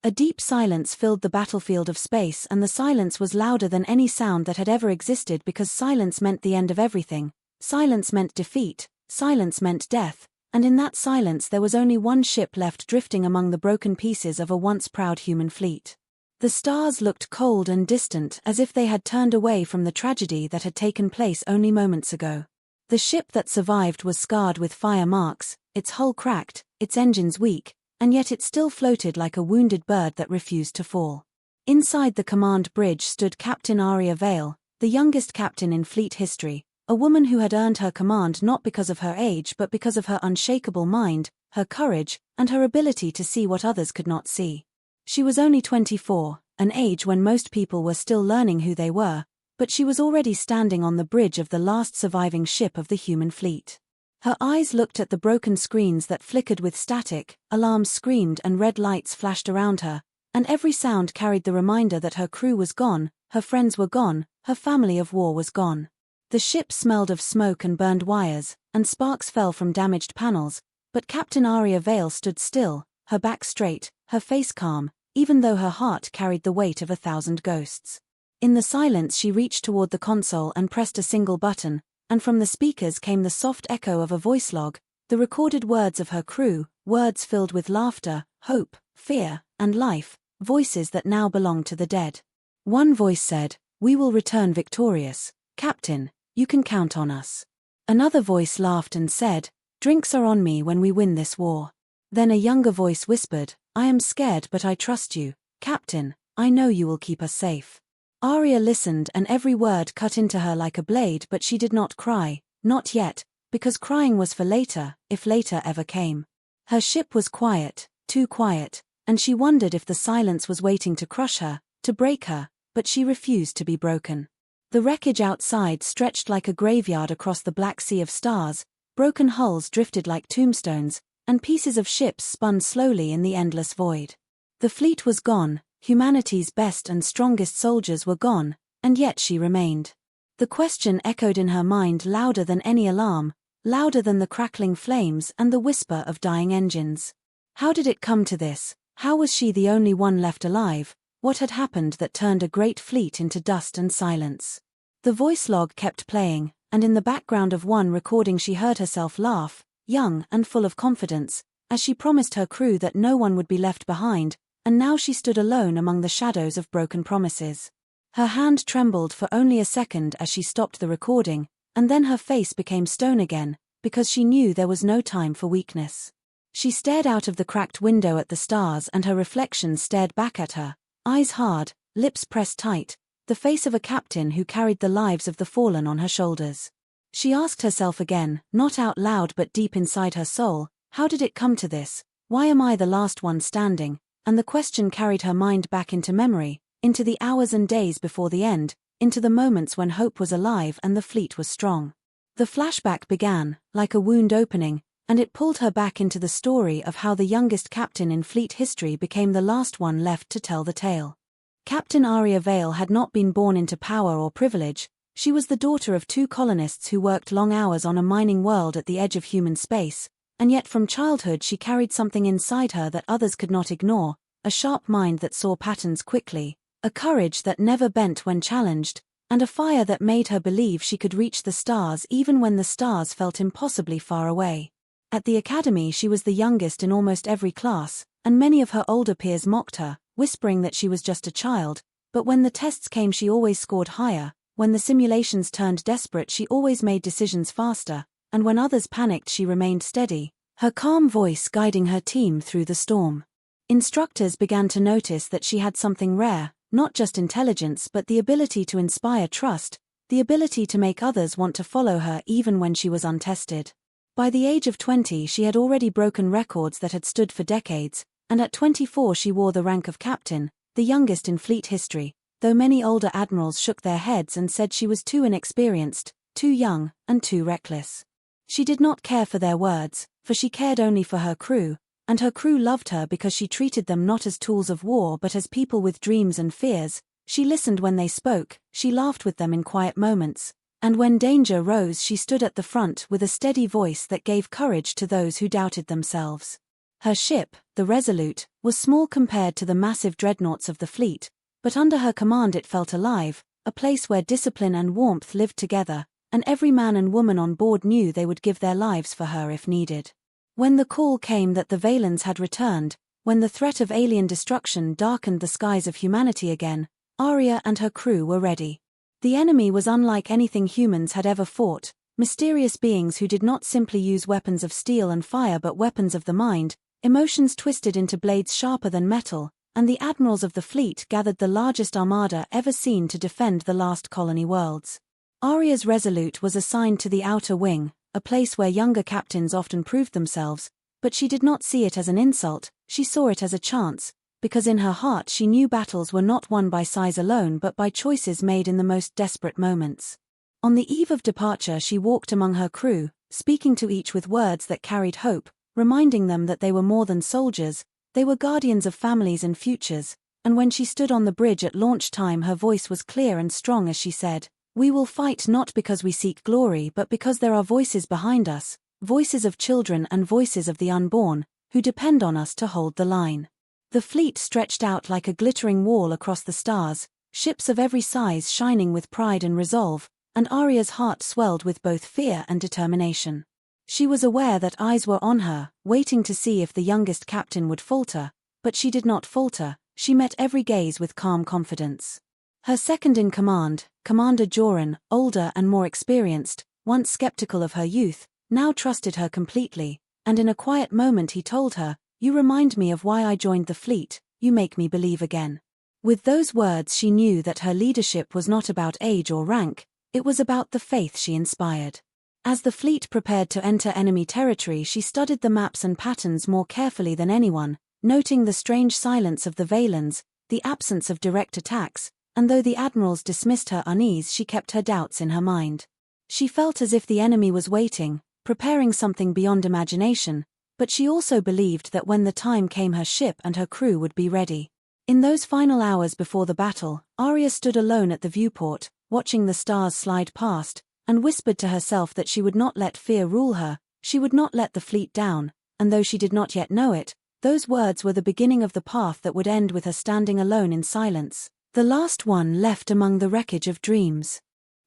A deep silence filled the battlefield of space, and the silence was louder than any sound that had ever existed, because silence meant the end of everything. Silence meant defeat, silence meant death, and in that silence there was only one ship left drifting among the broken pieces of a once proud human fleet. The stars looked cold and distant, as if they had turned away from the tragedy that had taken place only moments ago. The ship that survived was scarred with fire marks, its hull cracked, its engines weak, and yet it still floated like a wounded bird that refused to fall. Inside the command bridge stood Captain Aria Vale, the youngest captain in fleet history, a woman who had earned her command not because of her age but because of her unshakable mind, her courage, and her ability to see what others could not see. She was only 24, an age when most people were still learning who they were, but she was already standing on the bridge of the last surviving ship of the human fleet. Her eyes looked at the broken screens that flickered with static, alarms screamed and red lights flashed around her, and every sound carried the reminder that her crew was gone, her friends were gone, her family of war was gone. The ship smelled of smoke and burned wires, and sparks fell from damaged panels, but Captain Aria Vale stood still, her back straight, her face calm, even though her heart carried the weight of 1,000 ghosts. In the silence she reached toward the console and pressed a single button, and from the speakers came the soft echo of a voice log, the recorded words of her crew, words filled with laughter, hope, fear, and life, voices that now belonged to the dead. One voice said, "We will return victorious. Captain, you can count on us." Another voice laughed and said, "Drinks are on me when we win this war." Then a younger voice whispered, "I am scared but I trust you, Captain, I know you will keep us safe." Aria listened, and every word cut into her like a blade, but she did not cry, not yet, because crying was for later, if later ever came. Her ship was quiet, too quiet, and she wondered if the silence was waiting to crush her, to break her, but she refused to be broken. The wreckage outside stretched like a graveyard across the black sea of stars, broken hulls drifted like tombstones, and pieces of ships spun slowly in the endless void. The fleet was gone. Humanity's best and strongest soldiers were gone, and yet she remained. The question echoed in her mind louder than any alarm, louder than the crackling flames and the whisper of dying engines. How did it come to this? How was she the only one left alive? What had happened that turned a great fleet into dust and silence? The voice log kept playing, and in the background of one recording she heard herself laugh, young and full of confidence, as she promised her crew that no one would be left behind. And now she stood alone among the shadows of broken promises. Her hand trembled for only a second as she stopped the recording, and then her face became stone again, because she knew there was no time for weakness. She stared out of the cracked window at the stars, and her reflection stared back at her, eyes hard, lips pressed tight, the face of a captain who carried the lives of the fallen on her shoulders. She asked herself again, not out loud but deep inside her soul, how did it come to this? Why am I the last one standing? And the question carried her mind back into memory, into the hours and days before the end, into the moments when hope was alive and the fleet was strong. The flashback began, like a wound opening, and it pulled her back into the story of how the youngest captain in fleet history became the last one left to tell the tale. Captain Aria Vale had not been born into power or privilege. She was the daughter of 2 colonists who worked long hours on a mining world at the edge of human space. And yet from childhood she carried something inside her that others could not ignore, a sharp mind that saw patterns quickly, a courage that never bent when challenged, and a fire that made her believe she could reach the stars even when the stars felt impossibly far away. At the academy she was the youngest in almost every class, and many of her older peers mocked her, whispering that she was just a child, but when the tests came she always scored higher, when the simulations turned desperate she always made decisions faster, and when others panicked she remained steady, her calm voice guiding her team through the storm. Instructors began to notice that she had something rare, not just intelligence but the ability to inspire trust, the ability to make others want to follow her even when she was untested. By the age of 20 she had already broken records that had stood for decades, and at 24 she wore the rank of captain, the youngest in fleet history, though many older admirals shook their heads and said she was too inexperienced, too young, and too reckless. She did not care for their words, for she cared only for her crew, and her crew loved her because she treated them not as tools of war but as people with dreams and fears. She listened when they spoke, she laughed with them in quiet moments, and when danger rose she stood at the front with a steady voice that gave courage to those who doubted themselves. Her ship, the Resolute, was small compared to the massive dreadnoughts of the fleet, but under her command it felt alive, a place where discipline and warmth lived together, and every man and woman on board knew they would give their lives for her if needed. When the call came that the Valens had returned, when the threat of alien destruction darkened the skies of humanity again, Arya and her crew were ready. The enemy was unlike anything humans had ever fought, mysterious beings who did not simply use weapons of steel and fire but weapons of the mind, emotions twisted into blades sharper than metal, and the admirals of the fleet gathered the largest armada ever seen to defend the last colony worlds. Arya's Resolute was assigned to the outer wing, a place where younger captains often proved themselves, but she did not see it as an insult, she saw it as a chance, because in her heart she knew battles were not won by size alone but by choices made in the most desperate moments. On the eve of departure she walked among her crew, speaking to each with words that carried hope, reminding them that they were more than soldiers, they were guardians of families and futures, and when she stood on the bridge at launch time her voice was clear and strong as she said, "We will fight not because we seek glory but because there are voices behind us, voices of children and voices of the unborn, who depend on us to hold the line." The fleet stretched out like a glittering wall across the stars, ships of every size shining with pride and resolve, and Arya's heart swelled with both fear and determination. She was aware that eyes were on her, waiting to see if the youngest captain would falter, but she did not falter, she met every gaze with calm confidence. Her second-in-command, Commander Joran, older and more experienced, once skeptical of her youth, now trusted her completely, and in a quiet moment he told her, "You remind me of why I joined the fleet, you make me believe again." With those words she knew that her leadership was not about age or rank, it was about the faith she inspired. As the fleet prepared to enter enemy territory she studied the maps and patterns more carefully than anyone, noting the strange silence of the Valens, the absence of direct attacks, and though the admirals dismissed her unease she kept her doubts in her mind. She felt as if the enemy was waiting, preparing something beyond imagination, but she also believed that when the time came her ship and her crew would be ready. In those final hours before the battle, Arya stood alone at the viewport, watching the stars slide past, and whispered to herself that she would not let fear rule her, she would not let the fleet down, and though she did not yet know it, those words were the beginning of the path that would end with her standing alone in silence, the last one left among the wreckage of dreams.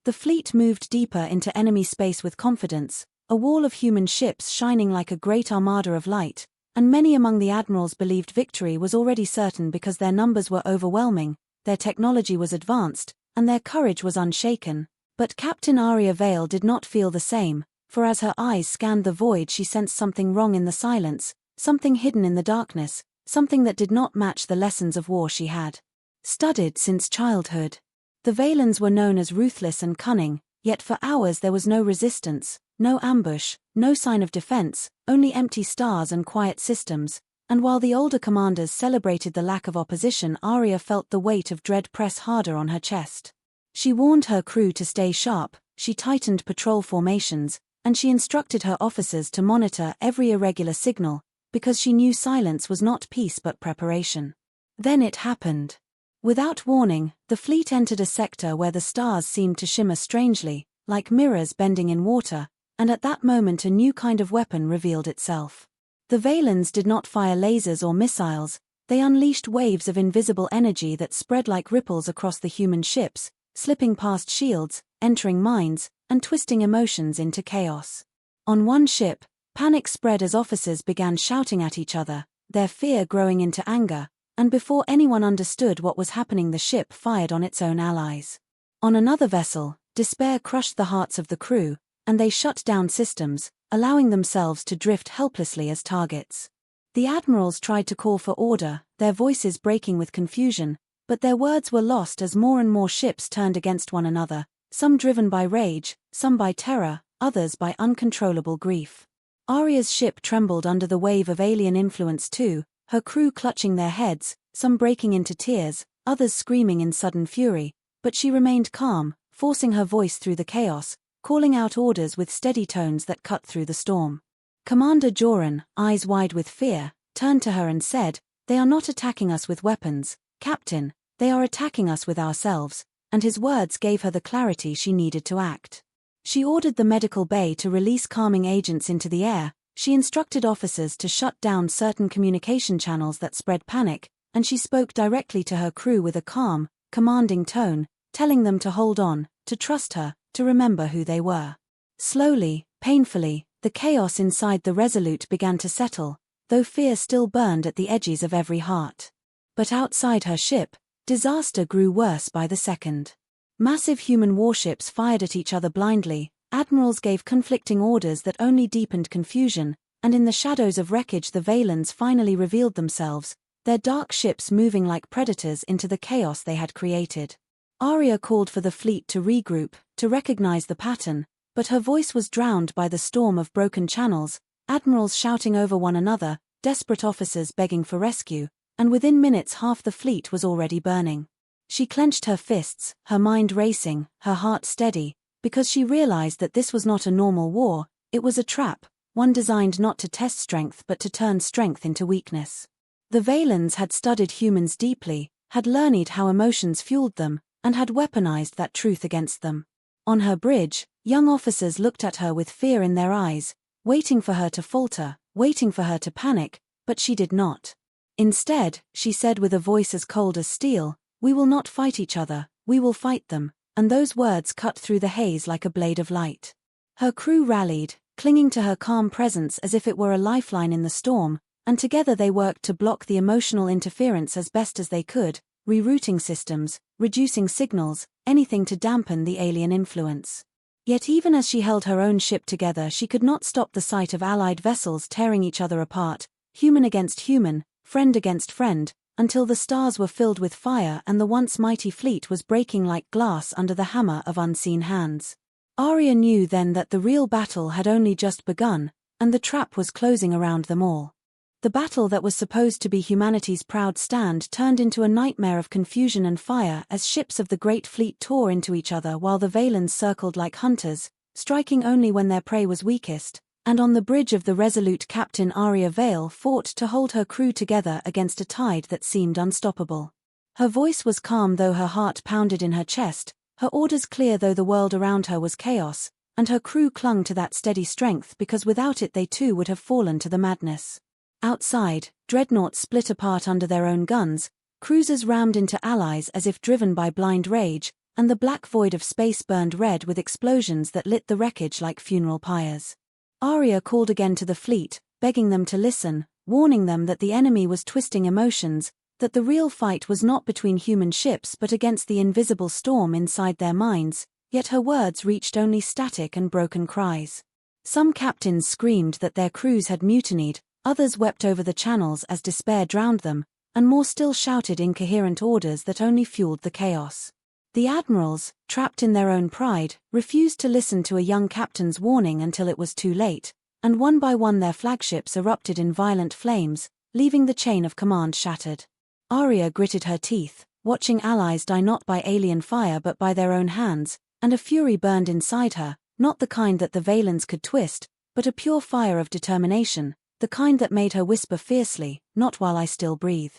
The fleet moved deeper into enemy space with confidence, a wall of human ships shining like a great armada of light, and many among the admirals believed victory was already certain because their numbers were overwhelming, their technology was advanced, and their courage was unshaken. But Captain Arya Vale did not feel the same, for as her eyes scanned the void she sensed something wrong in the silence, something hidden in the darkness, something that did not match the lessons of war she had studied since childhood. The Valens were known as ruthless and cunning, yet for hours there was no resistance, no ambush, no sign of defense, only empty stars and quiet systems, and while the older commanders celebrated the lack of opposition Arya felt the weight of dread press harder on her chest. She warned her crew to stay sharp, she tightened patrol formations, and she instructed her officers to monitor every irregular signal, because she knew silence was not peace but preparation. Then it happened. Without warning, the fleet entered a sector where the stars seemed to shimmer strangely, like mirrors bending in water, and at that moment a new kind of weapon revealed itself. The Valens did not fire lasers or missiles, they unleashed waves of invisible energy that spread like ripples across the human ships, slipping past shields, entering minds, and twisting emotions into chaos. On one ship, panic spread as officers began shouting at each other, their fear growing into anger, and before anyone understood what was happening the ship fired on its own allies. On another vessel, despair crushed the hearts of the crew, and they shut down systems, allowing themselves to drift helplessly as targets. The admirals tried to call for order, their voices breaking with confusion, but their words were lost as more and more ships turned against one another, some driven by rage, some by terror, others by uncontrollable grief. Arya's ship trembled under the wave of alien influence too, her crew clutching their heads, some breaking into tears, others screaming in sudden fury, but she remained calm, forcing her voice through the chaos, calling out orders with steady tones that cut through the storm. Commander Joran, eyes wide with fear, turned to her and said, "They are not attacking us with weapons, Captain, they are attacking us with ourselves," and his words gave her the clarity she needed to act. She ordered the medical bay to release calming agents into the air, She instructed officers to shut down certain communication channels that spread panic, and she spoke directly to her crew with a calm, commanding tone, telling them to hold on, to trust her, to remember who they were. Slowly, painfully, the chaos inside the Resolute began to settle, though fear still burned at the edges of every heart. But outside her ship, disaster grew worse by the second. Massive human warships fired at each other blindly, admirals gave conflicting orders that only deepened confusion, and in the shadows of wreckage the Valens finally revealed themselves, their dark ships moving like predators into the chaos they had created. Arya called for the fleet to regroup, to recognize the pattern, but her voice was drowned by the storm of broken channels, admirals shouting over one another, desperate officers begging for rescue, and within minutes half the fleet was already burning. She clenched her fists, her mind racing, her heart steady, because she realized that this was not a normal war, it was a trap, one designed not to test strength but to turn strength into weakness. The Valens had studied humans deeply, had learned how emotions fueled them, and had weaponized that truth against them. On her bridge, young officers looked at her with fear in their eyes, waiting for her to falter, waiting for her to panic, but she did not. Instead, she said with a voice as cold as steel, "We will not fight each other, we will fight them," and those words cut through the haze like a blade of light. Her crew rallied, clinging to her calm presence as if it were a lifeline in the storm, and together they worked to block the emotional interference as best as they could, rerouting systems, reducing signals, anything to dampen the alien influence. Yet even as she held her own ship together, she could not stop the sight of allied vessels tearing each other apart, human against human, friend against friend, until the stars were filled with fire and the once mighty fleet was breaking like glass under the hammer of unseen hands. Arya knew then that the real battle had only just begun, and the trap was closing around them all. The battle that was supposed to be humanity's proud stand turned into a nightmare of confusion and fire as ships of the great fleet tore into each other while the Valens circled like hunters, striking only when their prey was weakest, and on the bridge of the Resolute Captain Arya Vale fought to hold her crew together against a tide that seemed unstoppable. Her voice was calm though her heart pounded in her chest, her orders clear though the world around her was chaos, and her crew clung to that steady strength because without it they too would have fallen to the madness. Outside, dreadnoughts split apart under their own guns, cruisers rammed into allies as if driven by blind rage, and the black void of space burned red with explosions that lit the wreckage like funeral pyres. Arya called again to the fleet, begging them to listen, warning them that the enemy was twisting emotions, that the real fight was not between human ships but against the invisible storm inside their minds, yet her words reached only static and broken cries. Some captains screamed that their crews had mutinied, others wept over the channels as despair drowned them, and more still shouted incoherent orders that only fueled the chaos. The admirals, trapped in their own pride, refused to listen to a young captain's warning until it was too late, and one by one their flagships erupted in violent flames, leaving the chain of command shattered. Arya gritted her teeth, watching allies die not by alien fire but by their own hands, and a fury burned inside her, not the kind that the Valens could twist, but a pure fire of determination, the kind that made her whisper fiercely, "Not while I still breathe."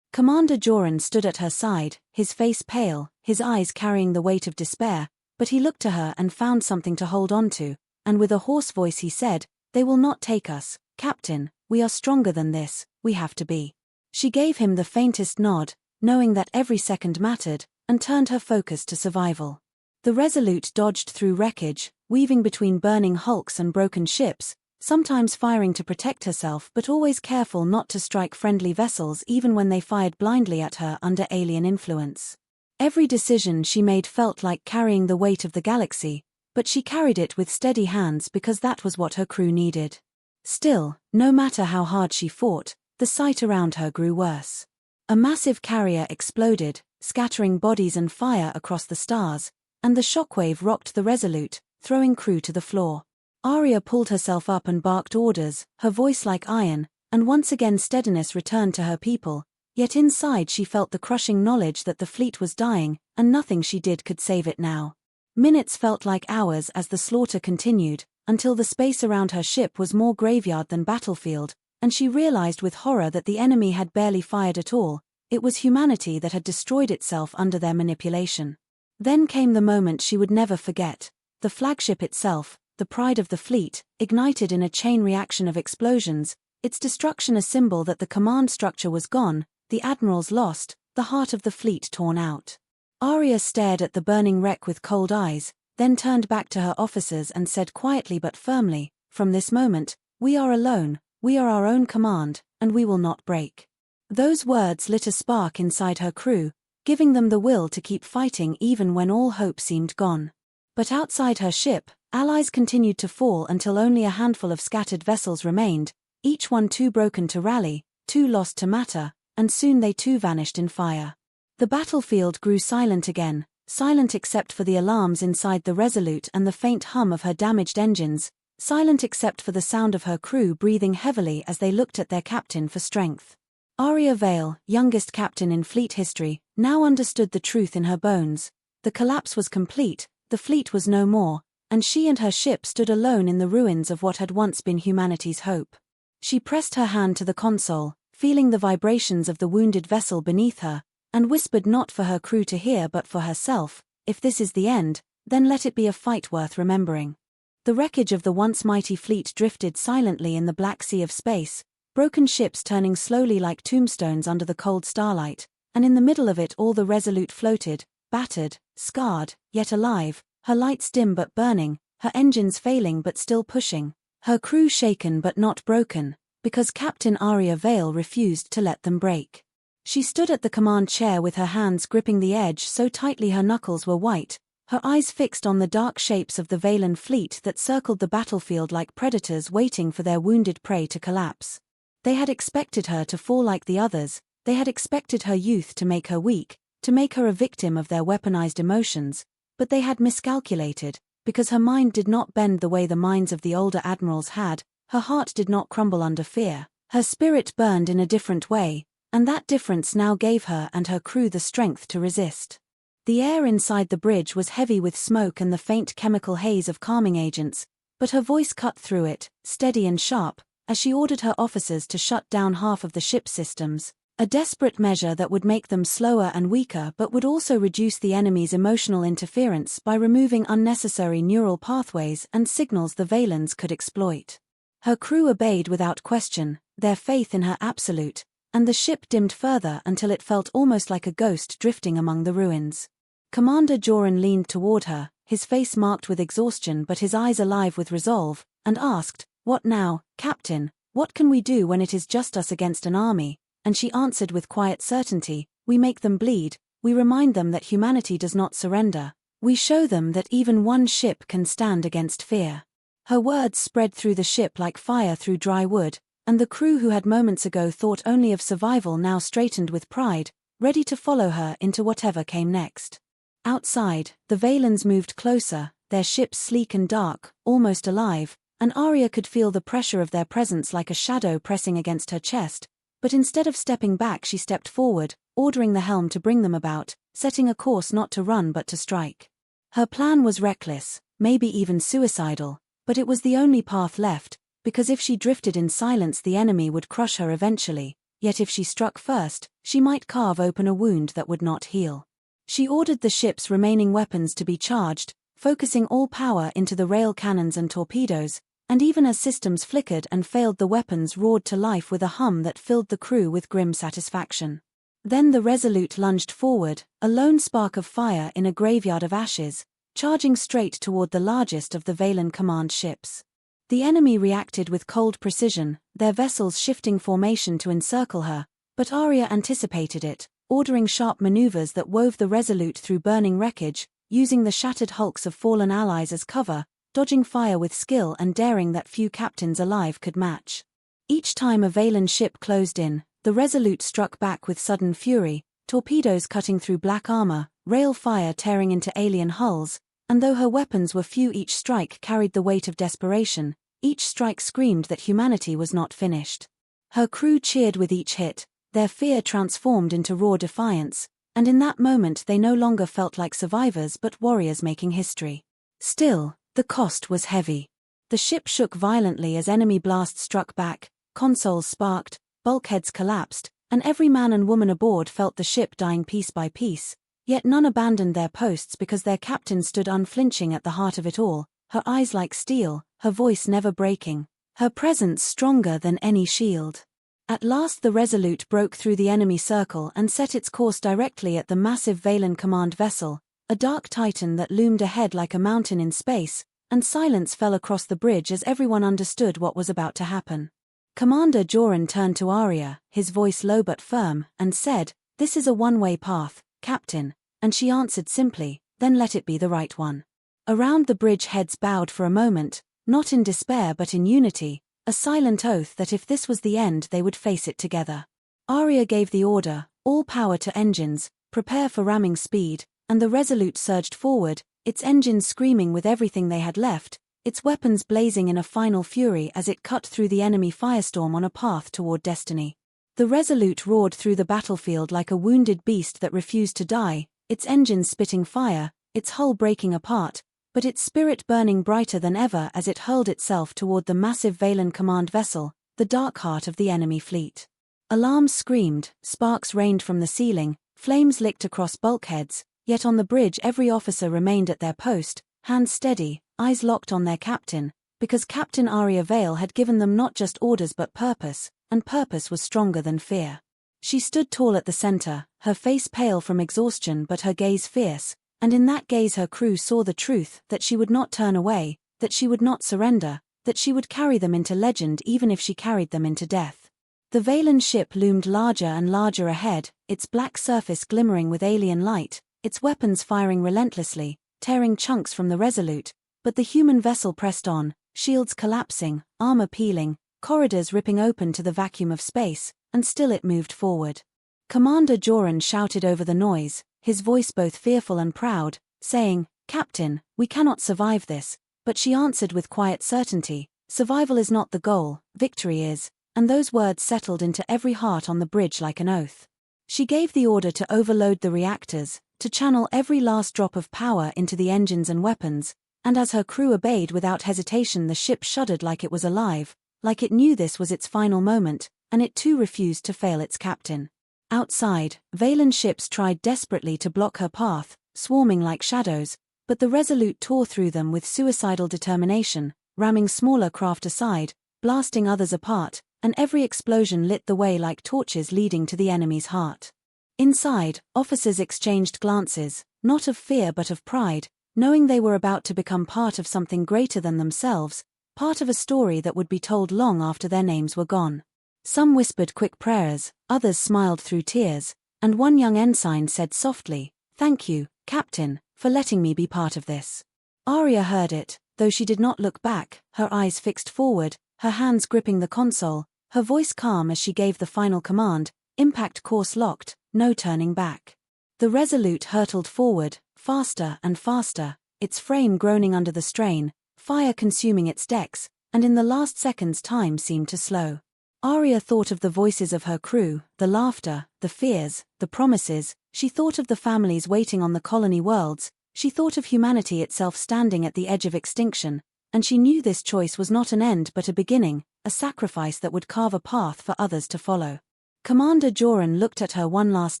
Commander Joran stood at her side, his face pale, his eyes carrying the weight of despair, but he looked to her and found something to hold on to, and with a hoarse voice he said, "They will not take us, Captain, we are stronger than this, we have to be." She gave him the faintest nod, knowing that every second mattered, and turned her focus to survival. The Resolute dodged through wreckage, weaving between burning hulks and broken ships, sometimes firing to protect herself but always careful not to strike friendly vessels even when they fired blindly at her under alien influence. Every decision she made felt like carrying the weight of the galaxy, but she carried it with steady hands because that was what her crew needed. Still, no matter how hard she fought, the sight around her grew worse. A massive carrier exploded, scattering bodies and fire across the stars, and the shockwave rocked the Resolute, throwing crew to the floor. Arya pulled herself up and barked orders, her voice like iron, and once again steadiness returned to her people, yet inside she felt the crushing knowledge that the fleet was dying, and nothing she did could save it now. Minutes felt like hours as the slaughter continued, until the space around her ship was more graveyard than battlefield, and she realized with horror that the enemy had barely fired at all, it was humanity that had destroyed itself under their manipulation. Then came the moment she would never forget, the flagship itself, the pride of the fleet, ignited in a chain reaction of explosions, its destruction a symbol that the command structure was gone, the admirals lost, the heart of the fleet torn out. Arya stared at the burning wreck with cold eyes, then turned back to her officers and said quietly but firmly, "From this moment, we are alone, we are our own command, and we will not break." Those words lit a spark inside her crew, giving them the will to keep fighting even when all hope seemed gone. But outside her ship, allies continued to fall until only a handful of scattered vessels remained, each one too broken to rally, too lost to matter, and soon they too vanished in fire. The battlefield grew silent again, silent except for the alarms inside the Resolute and the faint hum of her damaged engines, silent except for the sound of her crew breathing heavily as they looked at their captain for strength. Arya Vale, youngest captain in fleet history, now understood the truth in her bones. The collapse was complete, the fleet was no more, and she and her ship stood alone in the ruins of what had once been humanity's hope. She pressed her hand to the console, feeling the vibrations of the wounded vessel beneath her, and whispered not for her crew to hear but for herself, "If this is the end, then let it be a fight worth remembering." The wreckage of the once mighty fleet drifted silently in the black sea of space, broken ships turning slowly like tombstones under the cold starlight, and in the middle of it all the Resolute floated, battered, scarred, yet alive, her lights dim but burning, her engines failing but still pushing, her crew shaken but not broken, because Captain Arya Vale refused to let them break. She stood at the command chair with her hands gripping the edge so tightly her knuckles were white, her eyes fixed on the dark shapes of the Valen fleet that circled the battlefield like predators waiting for their wounded prey to collapse. They had expected her to fall like the others, they had expected her youth to make her weak, to make her a victim of their weaponized emotions, but they had miscalculated, because her mind did not bend the way the minds of the older admirals had, her heart did not crumble under fear, her spirit burned in a different way, and that difference now gave her and her crew the strength to resist. The air inside the bridge was heavy with smoke and the faint chemical haze of calming agents, but her voice cut through it, steady and sharp, as she ordered her officers to shut down half of the ship's systems, a desperate measure that would make them slower and weaker but would also reduce the enemy's emotional interference by removing unnecessary neural pathways and signals the Valens could exploit. Her crew obeyed without question, their faith in her absolute, and the ship dimmed further until it felt almost like a ghost drifting among the ruins. Commander Joran leaned toward her, his face marked with exhaustion but his eyes alive with resolve, and asked, "What now, Captain? What can we do when it is just us against an army?" And she answered with quiet certainty, "We make them bleed, we remind them that humanity does not surrender, we show them that even one ship can stand against fear." Her words spread through the ship like fire through dry wood, and the crew who had moments ago thought only of survival now straightened with pride, ready to follow her into whatever came next. Outside, the Valens moved closer, their ships sleek and dark, almost alive, and Arya could feel the pressure of their presence like a shadow pressing against her chest, but instead of stepping back she stepped forward, ordering the helm to bring them about, setting a course not to run but to strike. Her plan was reckless, maybe even suicidal, but it was the only path left, because if she drifted in silence the enemy would crush her eventually, yet if she struck first, she might carve open a wound that would not heal. She ordered the ship's remaining weapons to be charged, focusing all power into the rail cannons and torpedoes, and even as systems flickered and failed the weapons roared to life with a hum that filled the crew with grim satisfaction. Then the Resolute lunged forward, a lone spark of fire in a graveyard of ashes, charging straight toward the largest of the Valen command ships. The enemy reacted with cold precision, their vessels shifting formation to encircle her, but Arya anticipated it, ordering sharp maneuvers that wove the Resolute through burning wreckage, using the shattered hulks of fallen allies as cover, dodging fire with skill and daring that few captains alive could match. Each time a Valen ship closed in, the Resolute struck back with sudden fury, torpedoes cutting through black armor, rail fire tearing into alien hulls, and though her weapons were few each strike carried the weight of desperation, each strike screamed that humanity was not finished. Her crew cheered with each hit, their fear transformed into raw defiance, and in that moment they no longer felt like survivors but warriors making history. Still, the cost was heavy. The ship shook violently as enemy blasts struck back, consoles sparked, bulkheads collapsed, and every man and woman aboard felt the ship dying piece by piece, yet none abandoned their posts because their captain stood unflinching at the heart of it all, her eyes like steel, her voice never breaking, her presence stronger than any shield. At last the Resolute broke through the enemy circle and set its course directly at the massive Valen command vessel, a dark titan that loomed ahead like a mountain in space, and silence fell across the bridge as everyone understood what was about to happen. Commander Joran turned to Arya, his voice low but firm, and said, "This is a one-way path, Captain," and she answered simply, "Then let it be the right one." Around the bridge heads bowed for a moment, not in despair but in unity, a silent oath that if this was the end they would face it together. Arya gave the order, "All power to engines, prepare for ramming speed," and the Resolute surged forward, its engines screaming with everything they had left, its weapons blazing in a final fury as it cut through the enemy firestorm on a path toward destiny. The Resolute roared through the battlefield like a wounded beast that refused to die, its engines spitting fire, its hull breaking apart, but its spirit burning brighter than ever as it hurled itself toward the massive Valen command vessel, the dark heart of the enemy fleet. Alarms screamed, sparks rained from the ceiling, flames licked across bulkheads, yet on the bridge every officer remained at their post, hands steady, eyes locked on their captain, because Captain Arya Vale had given them not just orders but purpose, and purpose was stronger than fear. She stood tall at the center, her face pale from exhaustion but her gaze fierce, and in that gaze her crew saw the truth that she would not turn away, that she would not surrender, that she would carry them into legend even if she carried them into death. The Valen ship loomed larger and larger ahead, its black surface glimmering with alien light, its weapons firing relentlessly, tearing chunks from the Resolute, but the human vessel pressed on, shields collapsing, armor peeling, corridors ripping open to the vacuum of space, and still it moved forward. Commander Joran shouted over the noise, his voice both fearful and proud, saying, "Captain, we cannot survive this," but she answered with quiet certainty, "Survival is not the goal, victory is," and those words settled into every heart on the bridge like an oath. She gave the order to overload the reactors, to channel every last drop of power into the engines and weapons, and as her crew obeyed without hesitation the ship shuddered like it was alive, like it knew this was its final moment, and it too refused to fail its captain. Outside, Valen ships tried desperately to block her path, swarming like shadows, but the Resolute tore through them with suicidal determination, ramming smaller craft aside, blasting others apart, and every explosion lit the way like torches leading to the enemy's heart. Inside, officers exchanged glances, not of fear but of pride, knowing they were about to become part of something greater than themselves, part of a story that would be told long after their names were gone. Some whispered quick prayers, others smiled through tears, and one young ensign said softly, "Thank you, Captain, for letting me be part of this." Arya heard it, though she did not look back, her eyes fixed forward, her hands gripping the console, her voice calm as she gave the final command, impact course locked, no turning back. The Resolute hurtled forward, faster and faster, its frame groaning under the strain, fire consuming its decks, and in the last seconds time seemed to slow. Arya thought of the voices of her crew, the laughter, the fears, the promises, she thought of the families waiting on the colony worlds, she thought of humanity itself standing at the edge of extinction, and she knew this choice was not an end but a beginning, a sacrifice that would carve a path for others to follow. Commander Joran looked at her one last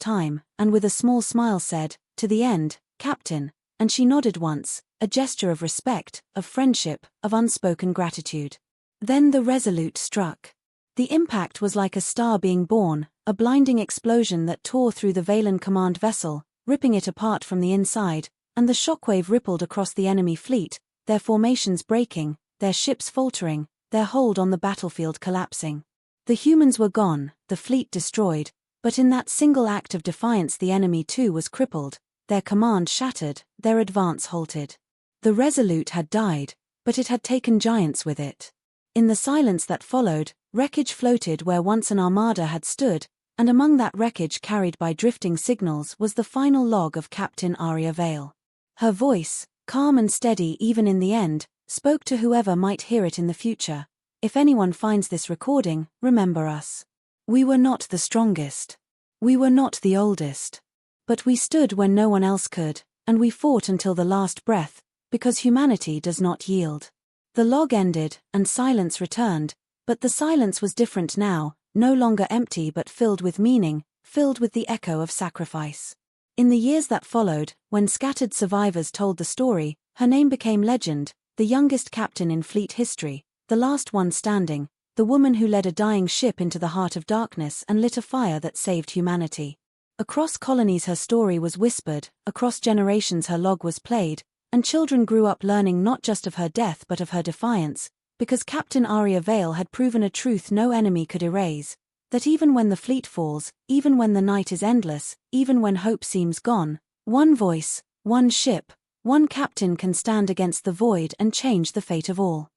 time, and with a small smile said, "To the end, Captain," and she nodded once, a gesture of respect, of friendship, of unspoken gratitude. Then the Resolute struck. The impact was like a star being born, a blinding explosion that tore through the Valen command vessel, ripping it apart from the inside, and the shockwave rippled across the enemy fleet, their formations breaking, their ships faltering, their hold on the battlefield collapsing. The humans were gone, the fleet destroyed, but in that single act of defiance the enemy too was crippled, their command shattered, their advance halted. The Resolute had died, but it had taken giants with it. In the silence that followed, wreckage floated where once an armada had stood, and among that wreckage carried by drifting signals was the final log of Captain Arya Vale. Her voice, calm and steady even in the end, spoke to whoever might hear it in the future. "If anyone finds this recording, remember us. We were not the strongest. We were not the oldest. But we stood when no one else could, and we fought until the last breath, because humanity does not yield." The log ended, and silence returned, but the silence was different now, no longer empty but filled with meaning, filled with the echo of sacrifice. In the years that followed, when scattered survivors told the story, her name became legend, the youngest captain in fleet history, the last one standing, the woman who led a dying ship into the heart of darkness and lit a fire that saved humanity. Across colonies her story was whispered, across generations her log was played, and children grew up learning not just of her death but of her defiance, because Captain Aria Vale had proven a truth no enemy could erase, that even when the fleet falls, even when the night is endless, even when hope seems gone, one voice, one ship, one captain can stand against the void and change the fate of all.